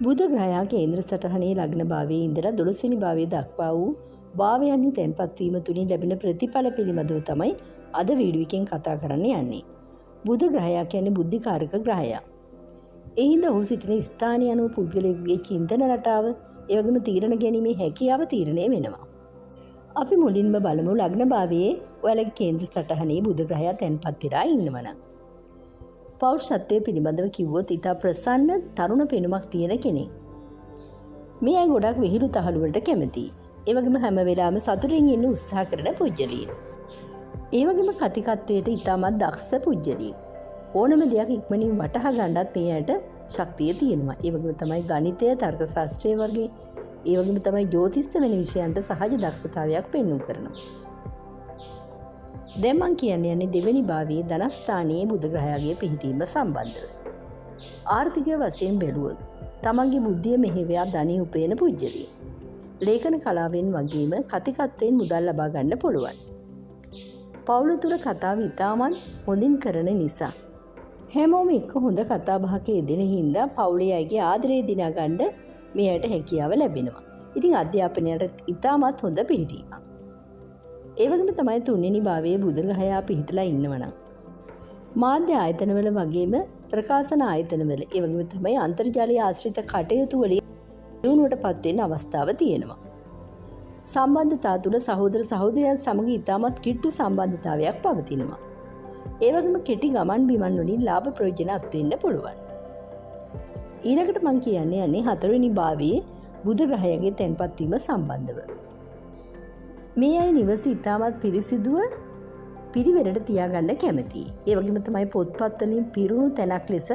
බුධ ග්‍රහයා කේන්ද්‍ර සටහනේ ලග්න භාවයේ ඉඳලා 12 වෙනි භාවයේ දක්වා වූ භාවයන්හි තැන්පත් වීම තුලින් ලැබෙන ප්‍රතිඵල පිළිබඳව තමයි අද වීඩියෝ එකෙන් කතා කරන්න යන්නේ. බුධ ග්‍රහයා කියන්නේ බුද්ධිකාරක ග්‍රහයා. ඒ හින්දා ඔහු සිටින ස්ථානය අනුව පුද්ගලයෙකුගේ චින්තන රටාව, ඒ වගේම තීරණ ගැනීමේ හැකියාව තීරණය වෙනවා. අපි මුලින්ම බලමු ලග්න භාවයේ ඔයාලගේ කේන්ද්‍ර සටහනේ බුධ ග්‍රහයා තැන්පත් වෙලා ඉන්නවනම්. පෞරුෂත්වයේ පිළිබඳව කිව්වොත් ඉතා ප්‍රසන්න තරුණ පෙනුමක් තියෙන කෙනෙක්. මේ අය ගොඩක් විහිළු තහළු වලට කැමතියි. ඒ වගේම හැම වෙලාවෙම සතුටින් ඉන්න උත්සාහ කරන පුජ්‍යලීන්. ඒ වගේම කතිකත්වයට ඉතාමත් දක්ෂ පුජ්‍යලීන්. ඕනම දෙයක් ඉක්මනින් වටහා ගන්නත් මේ අයට ශක්තිය තියෙනවා. ඒ වගේම තමයි ගණිතය, තර්ක ශාස්ත්‍රය වගේ, ඒ වගේම තමයි ජ්‍යොතිෂ වෙන විෂයන්ට සහජ දක්ෂතාවයක් පෙන්වු කරනවා. දැන් මං කියන්නේ දෙවෙනි භාවයේ ධනස්ථානයේ බුධ ග්‍රහයාගේ පිහිටීම සම්බන්ධව. ආර්ථික වශයෙන් බැලුවොත් තමන්ගේ බුද්ධිය මෙහෙවයා ධනෙ උපයන පුජ්‍යලිය. ලේඛන කලාවෙන් වගේම කතිකත්වයෙන් මුදල් ලබා ගන්න පුළුවන්. පවුල තුල කතාව ඉතාමත් හොඳින් කරන නිසා හැමෝම එක්ක හොඳ කතා බහක යෙදෙන හින්දා පවුලේ අයගේ ආදරය දිනා ගන්න මේ අයට හැකියාව ලැබෙනවා. ඉතින් අධ්‍යාපනයට ඉතාමත් හොඳ පිහිටීමක්. ඒ වගේම තමයි තුන්වෙනි භාවයේ බුධ ග්‍රහයා පිහිටලා ඉන්නවනම් මාධ්‍ය ආයතනවල වගේම ප්‍රකාශන ආයතනවල, ඒ වගේම තමයි අන්තර්ජාලීය ආශ්‍රිත කටයුතු වලින් දියුණුවටපත් වෙන්න අවස්ථාව තියෙනවා. සම්බන්ධතා තුළ සහෝදර සහෝදරයන් සමග ඉතාමත් කිට්ටු සම්බන්ධතාවයක් පවතිනවා. ඒ වගේම කෙටි ගමන් බිමන් වලින් ලාභ ප්‍රයෝජන අත්වෙන්න පුළුවන්. ඊළඟට මම කියන්නේ හතරවෙනි භාවයේ බුධ ග්‍රහයාගේ තැන්පත් වීම සම්බන්ධව. මේ අය නිවස ඉතාමත් පිරිසිදුව පිරිවෙරට තියාගන්න කැමතියි. ඒ වගේම තමයි පොත්පත් වලින් පිරුණු තැනක් ලෙස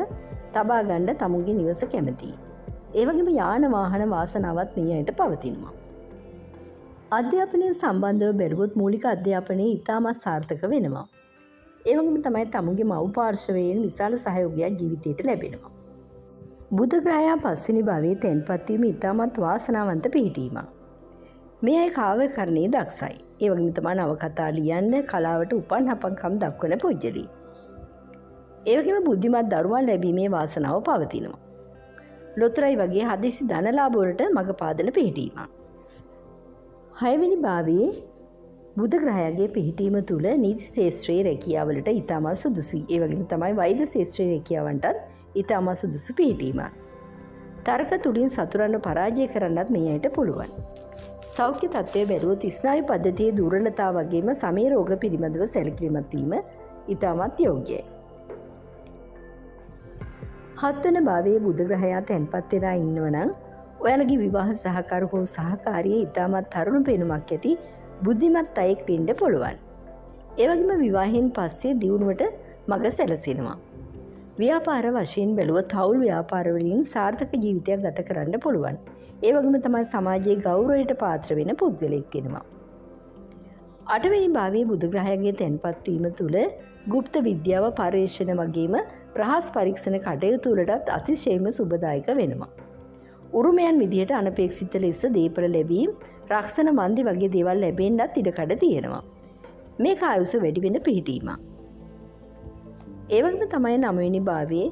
තබා ගන්න තමුන්ගේ නිවස කැමතියි. ඒ වගේම යාන වාහන වාසනාවත් මේ අයට පවතිනවා. අධ්‍යාපනය සම්බන්ධව බැලුවොත් මූලික අධ්‍යාපනයේ ඉතාමත් සාර්ථක වෙනවා. ඒ වගේම තමයි තමුන්ගේ මව් පාර්ශවයෙන් විශාල සහයෝගයක් ජීවිතයට ලැබෙනවා. බුධ ග්‍රහයා පස්වෙනි භාවයේ තැන්පත් වීම ඉතාමත් වාසනාවන්ත පිහිටීමක්. මේ අය කාව්‍යකරණයේ දක්ෂයි. ඒ වගේම තමයි නවකතා ලියන්න, කලාවට උපන් හපන්කම් දක්වන පුජ්‍යලී. ඒ වගේම බුද්ධිමත් දරුවන් ලැබීමේ වාසනාව පවතිනවා. ලොතරැයි වගේ හදිසි ධනලාභ වලට මඟ පාදන පිහිටීමක්. හයවෙනි භාවයේ බුධ ග්‍රහයාගේ පිහිටීම තුළ නීති ශාස්ත්‍රයේ රැකියාවලට ඉතාමත් සුදුසුයි. ඒ වගේම තමයි වෛද්‍ය ශාස්ත්‍රයේ රැකියාවන්ටත් ඉතාමත් සුදුසු පිහිටීමක්. තර්ක තුලින් සතුරන්ව පරාජය කරන්නත් මේ අයට පුළුවන්. සෞඛ්‍ය තත්ත්වය බැලුවොත් ස්නායු පද්ධතියේ දුර්වලතාව වගේම සමේ රෝග පිළිබඳව සැලකිලිමත් වීම ඉතාමත් යෝග්‍යයි. හත්වන භාවයේ බුධ ග්‍රහයා තැන්පත් වෙලා ඉන්නවනම් ඔයාලගේ විවාහ සහකාර හෝ සහකාරිය ඉතාමත් තරුණ පෙනුමක් ඇති බුද්ධිමත් අයෙක් වෙන්න පුළුවන්. ඒ වගේම විවාහයෙන් පස්සේ දියුණුවට මඟ සැලසෙනවා. ව්‍යාපාර වශයෙන් බැලුවොත් හවුල් ව්‍යාපාර වලින් සාර්ථක ජීවිතයක් ගත කරන්න පුළුවන්. ඒ වගේම තමයි සමාජයේ ගෞරවයට පාත්‍ර වෙන පුද්ගලයෙක් වෙනවා. අටවෙනි භාවයේ බුධ ග්‍රහයාගේ තැන්පත් වීම තුළ গুপ্ত විද්‍යාව, පර්යේෂණ වගේම රහස් පරීක්ෂණ කටයුතු වලටත් අතිශයින්ම සුබදායක වෙනවා. උරුමයන් විදිහට අනපේක්ෂිත ලෙස දීපල ලැබීම්, රක්ෂණ මන්දි වගේ දේවල් ලැබෙන්නත් ඉඩකඩ තියෙනවා. මේක ආයුෂ වැඩි වෙන පිහිටීමක්. ඒ වගේම තමයි නවවෙනි භාවයේ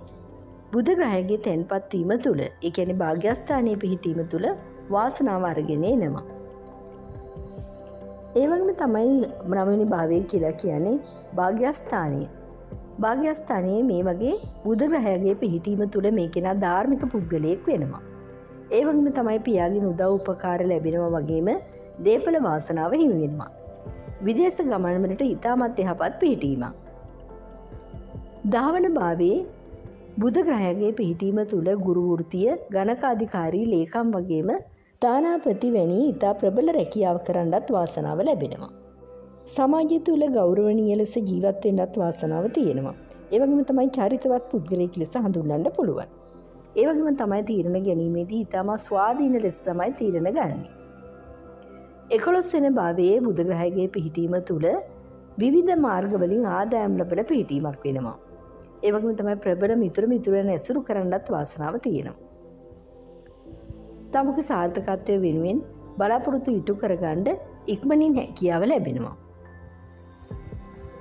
බුධ ග්‍රහයාගේ තැන්පත් වීම තුළ, ඒ කියන්නේ භාග්‍යස්ථානයේ පිහිටීම තුළ වාසනාව අරගෙන එනවා. ඒ වගේම තමයි නවවෙනි භාවයේ කියලා කියන්නේ භාග්‍යස්ථානය. භාග්‍යස්ථානයේ මේ වගේ බුධ ග්‍රහයාගේ පිහිටීම තුළ මේ කෙනා ධාර්මික පුද්ගලයෙක් වෙනවා. ඒ වගේම තමයි පියාගෙන් උදව් උපකාර ලැබෙනවා වගේම දේපල වාසනාව හිමි වෙනවා. විදේශ ගමන් වලට ඉතාමත් යහපත් පිහිටීමක්. 10 වන භාවයේ බුධ ග්‍රහයාගේ පිහිටීම තුළ ගුරු වෘත්තිය, ගණකාධිකාරී, ලේකම් වගේම තානාපති වැනි ඉතා ප්‍රබල රැකියාව කරන්නත් වාසනාව ලැබෙනවා. සමාජය තුළ ගෞරවණීය ලෙස ජීවත් වෙන්නත් වාසනාව තියෙනවා. ඒ වගේම තමයි චරිතවත් පුද්ගලයෙක් ලෙස හඳුන්වන්න පුළුවන්. ඒ වගේම තමයි තීරණ ගැනීමේදී ඉතාමත් ස්වාධීන ලෙස තමයි තීරණ ගන්නේ. 11 වෙනි භාවයේ බුධ ග්‍රහයාගේ පිහිටීම තුළ විවිධ මාර්ග වලින් ආදායම් ලැබෙන පිහිටීමක් වෙනවා. ඒ වගේම තමයි ප්‍රබල මිතුරන් ඇසුරු කරන්නත් වාසනාව තියෙනවා. තමුගේ සාර්ථකත්වය වෙනුවෙන් බලාපොරොත්තු ඉටු කරගන්න ඉක්මනින් හැකියාව ලැබෙනවා.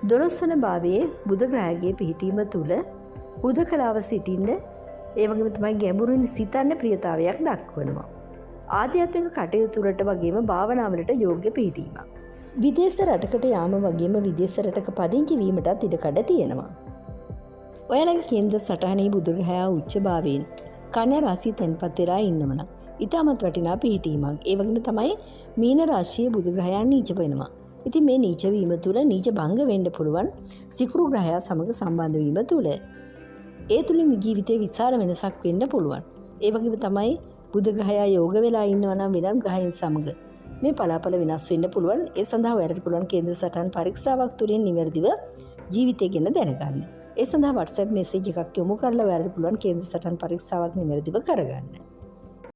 12 වන භාවයේ බුධ ග්‍රහයාගේ පිහිටීම තුළ හුදකලාව සිටින්න ඒ වගේම තමයි ගැඹුරින් සිතන්න ප්‍රියතාවයක් දක්වනවා. ආධ්‍යාත්මික කටයුතුලට වගේම භාවනාවලට යෝග්‍ය පිහිටීමක්. විදේශ රටකට යාම වගේම විදේශ රටක පදිංචි වීමටත් ඉඩකඩ තියෙනවා. ඔයාලගේ කේන්ද්‍ර සටහනේ බුදුග්‍රහයා උච්චභාවයෙන් කන්‍යා රාශිය තැන්පත් වෙලා ඉන්නවනම් ඉතාමත් වටිනා පිහිටීමක්. ඒ වගේම තමයි මීන රාශියේ බුදුග්‍රහයා නීච වෙනවා. ඉතින් මේ නීච වීම තුළ නීච භංග වෙන්න පුළුවන් සිකුරු ග්‍රහයා සමග සම්බන්ධ වීම තුළ. ඒ තුලින් ජීවිතේ විශාල වෙනසක් වෙන්න පුළුවන්. ඒ වගේම තමයි බුදුග්‍රහයා යෝග වෙලා ඉන්නවා නම් වෙනත් ග්‍රහයන් සමග මේ පලාපල වෙනස් වෙන්න පුළුවන්. ඒ සඳහා ඔයාලට පුළුවන් කේන්ද්‍ර සටහන් පරීක්ෂාවක් තුලින් නිවැරදිව ජීවිතය ගැන දැනගන්න. ඒ සඳහා WhatsApp message එකක් යොමු කරලා ඔයාලට පුළුවන් කේන්ද්‍ර සටහන් පරීක්ෂාවක් නිවැරදිව කරගන්න.